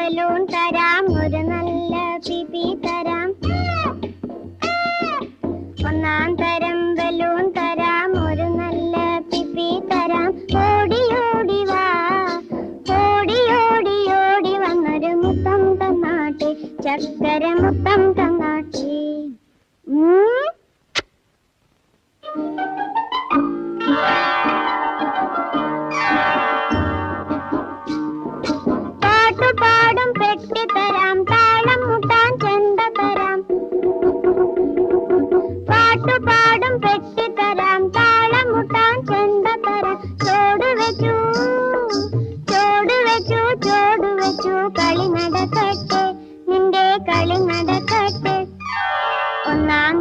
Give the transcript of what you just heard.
Balloon തരാം, ഒരു നല്ല പിപി തരാം. ഒന്നാം തരം ബലൂൺ തരാം, ഒരു നല്ല പിപി തരാം. ഓടി ഓടി വാ, ഓടി ഓടി ഓടി വന്നൊരു മുത്തം തന്നാട്ടെ, ചക്കര മുത്തം തന്നാട്ടെ. പാട്ടുപാടും പെട്ടി തരാം, താളം മുട്ടാൻ ചെണ്ട തരാം. പാട്ടുപാടും പെട്ടി തരാം, താളം മുട്ടാൻ ചെണ്ട തരാം. ചോട് വെച്ചു ചോട് വെച്ചു ചോട് വെച്ചു, കളി നടക്കട്ടെ, നിന്റെ കളി നടക്കട്ടെ. ഒന്നാം